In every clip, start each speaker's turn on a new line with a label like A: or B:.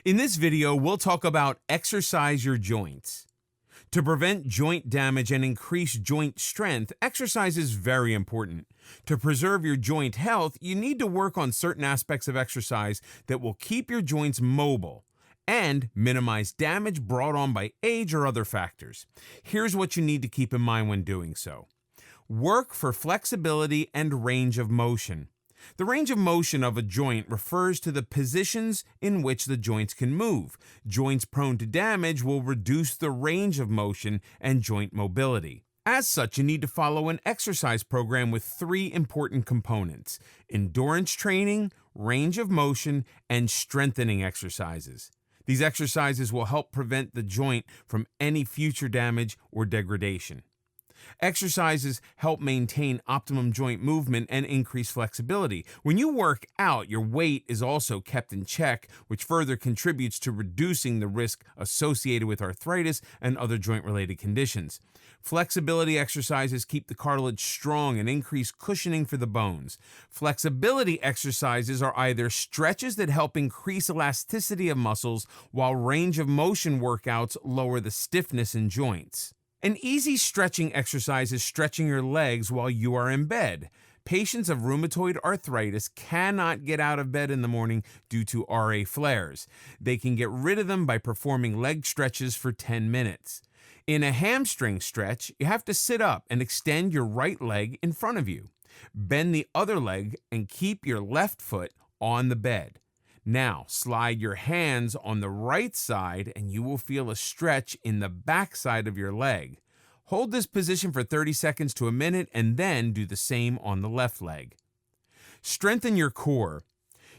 A: In this video, we'll talk about exercise your joints. To prevent joint damage and increase joint strength, exercise is very important. To preserve your joint health, you need to work on certain aspects of exercise that will keep your joints mobile and minimize damage brought on by age or other factors. Here's what you need to keep in mind when doing so. Work for flexibility and range of motion. The range of motion of a joint refers to the positions in which the joints can move. Joints prone to damage will reduce the range of motion and joint mobility. As such, you need to follow an exercise program with three important components: endurance training, range of motion, and strengthening exercises. These exercises will help prevent the joint from any future damage or degradation. Exercises help maintain optimum joint movement and increase flexibility. When you work out, your weight is also kept in check, which further contributes to reducing the risk associated with arthritis and other joint-related conditions. Flexibility exercises keep the cartilage strong and increase cushioning for the bones. Flexibility exercises are either stretches that help increase elasticity of muscles, while range of motion workouts lower the stiffness in joints. An easy stretching exercise is stretching your legs while you are in bed. Patients of rheumatoid arthritis cannot get out of bed in the morning due to RA flares. They can get rid of them by performing leg stretches for 10 minutes. In a hamstring stretch, you have to sit up and extend your right leg in front of you. Bend the other leg and keep your left foot on the bed. Now, slide your hands on the right side and you will feel a stretch in the back side of your leg. Hold this position for 30 seconds to a minute and then do the same on the left leg. Strengthen your core.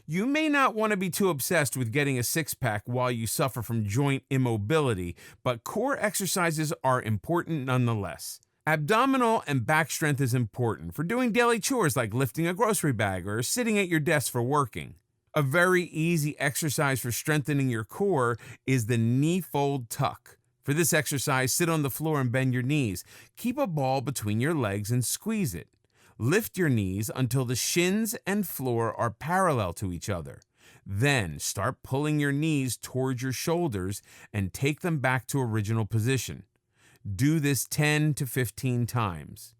A: You may not want to be too obsessed with getting a six-pack while you suffer from joint immobility, but core exercises are important nonetheless. Abdominal and back strength is important for doing daily chores like lifting a grocery bag or sitting at your desk for working. A very easy exercise for strengthening your core is the knee fold tuck. For this exercise, sit on the floor and bend your knees. Keep a ball between your legs and squeeze it. Lift your knees until the shins and floor are parallel to each other. Then start pulling your knees towards your shoulders and take them back to original position. Do this 10 to 15 times.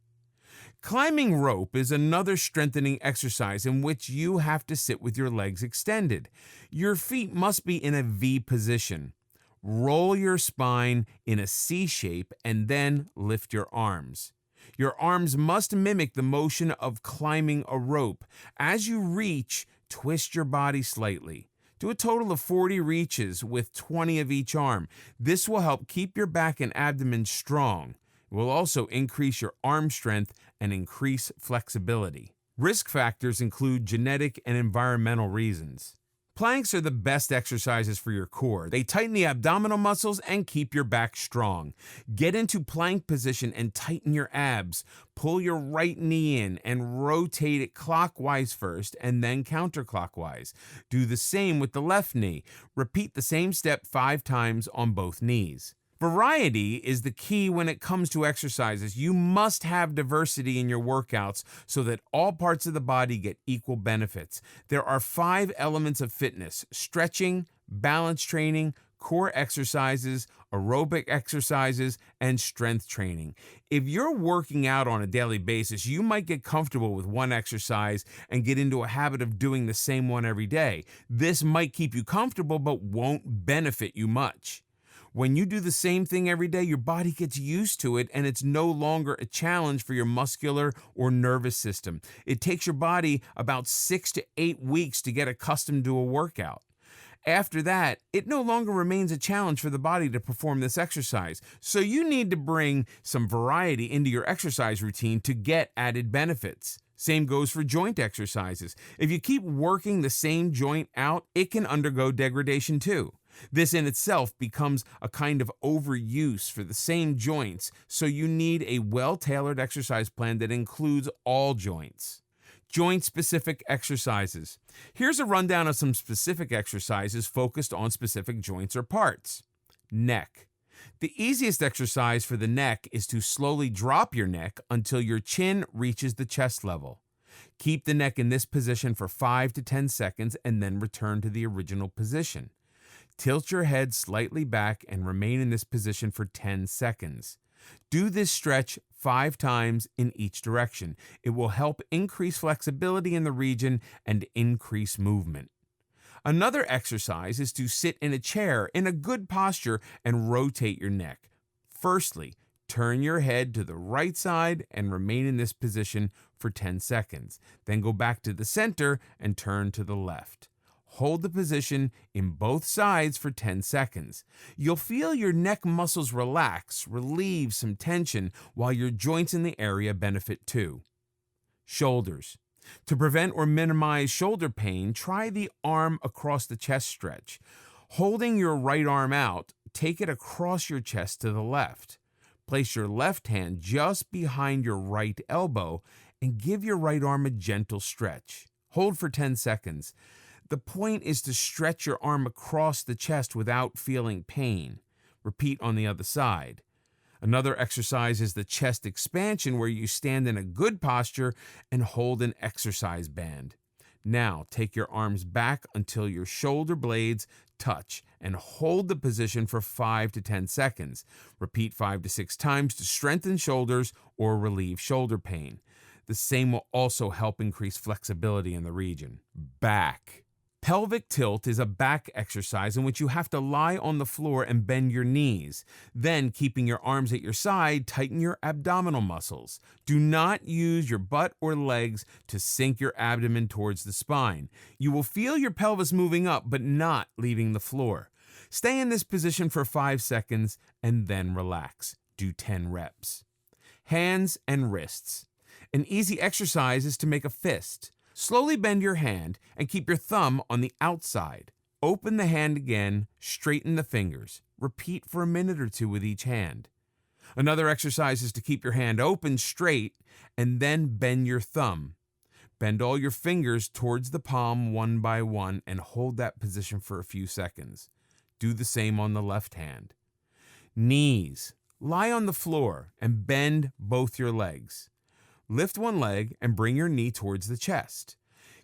A: Climbing rope is another strengthening exercise in which you have to sit with your legs extended. Your feet must be in a V position. Roll your spine in a C shape and then lift your arms. Your arms must mimic the motion of climbing a rope. As you reach, twist your body slightly. Do a total of 40 reaches with 20 of each arm. This will help keep your back and abdomen strong. It will also increase your arm strength and increase flexibility. Risk factors include genetic and environmental reasons. Planks are the best exercises for your core. They tighten the abdominal muscles and keep your back strong. Get into plank position and tighten your abs. Pull your right knee in and rotate it clockwise first and then counterclockwise. Do the same with the left knee. Repeat the same step 5 times on both knees. Variety is the key when it comes to exercises. You must have diversity in your workouts so that all parts of the body get equal benefits. There are 5 elements of fitness: stretching, balance training, core exercises, aerobic exercises, and strength training. If you're working out on a daily basis, you might get comfortable with one exercise and get into a habit of doing the same one every day. This might keep you comfortable but won't benefit you much. When you do the same thing every day, your body gets used to it and it's no longer a challenge for your muscular or nervous system. It takes your body about 6 to 8 weeks to get accustomed to a workout. After that, it no longer remains a challenge for the body to perform this exercise. So you need to bring some variety into your exercise routine to get added benefits. Same goes for joint exercises. If you keep working the same joint out, it can undergo degradation too. This in itself becomes a kind of overuse for the same joints, so you need a well-tailored exercise plan that includes all joints. Joint-specific exercises. Here's a rundown of some specific exercises focused on specific joints or parts. Neck. The easiest exercise for the neck is to slowly drop your neck until your chin reaches the chest level. Keep the neck in this position for 5 to 10 seconds and then return to the original position. Tilt your head slightly back and remain in this position for 10 seconds. Do this stretch 5 times in each direction. It will help increase flexibility in the region and increase movement. Another exercise is to sit in a chair in a good posture and rotate your neck. Firstly, turn your head to the right side and remain in this position for 10 seconds. Then go back to the center and turn to the left. Hold the position in both sides for 10 seconds. You'll feel your neck muscles relax, relieve some tension, while your joints in the area benefit too. Shoulders. To prevent or minimize shoulder pain, try the arm across the chest stretch. Holding your right arm out, take it across your chest to the left. Place your left hand just behind your right elbow and give your right arm a gentle stretch. Hold for 10 seconds. The point is to stretch your arm across the chest without feeling pain. Repeat on the other side. Another exercise is the chest expansion, where you stand in a good posture and hold an exercise band. Now, take your arms back until your shoulder blades touch and hold the position for 5 to 10 seconds. Repeat 5 to 6 times to strengthen shoulders or relieve shoulder pain. The same will also help increase flexibility in the region. Back. Pelvic tilt is a back exercise in which you have to lie on the floor and bend your knees. Then, keeping your arms at your side, tighten your abdominal muscles. Do not use your butt or legs to sink your abdomen towards the spine. You will feel your pelvis moving up, but not leaving the floor. Stay in this position for 5 seconds and then relax. Do 10 reps. Hands and wrists. An easy exercise is to make a fist. Slowly bend your hand and keep your thumb on the outside. Open the hand again, straighten the fingers. Repeat for a minute or two with each hand. Another exercise is to keep your hand open straight and then bend your thumb. Bend all your fingers towards the palm one by one and hold that position for a few seconds. Do the same on the left hand. Knees. Lie on the floor and bend both your legs. Lift one leg and bring your knee towards the chest.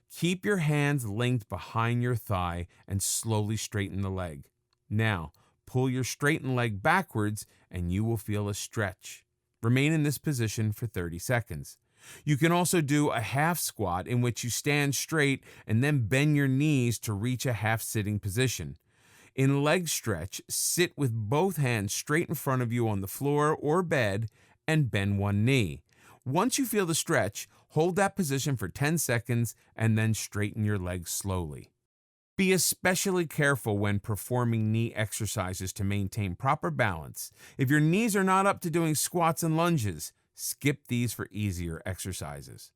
A: Keep your hands linked behind your thigh and slowly straighten the leg. Now, pull your straightened leg backwards and you will feel a stretch. Remain in this position for 30 seconds. You can also do a half squat, in which you stand straight and then bend your knees to reach a half sitting position. In leg stretch, sit with both hands straight in front of you on the floor or bed and bend one knee. Once you feel the stretch, hold that position for 10 seconds and then straighten your legs slowly. Be especially careful when performing knee exercises to maintain proper balance. If your knees are not up to doing squats and lunges, skip these for easier exercises.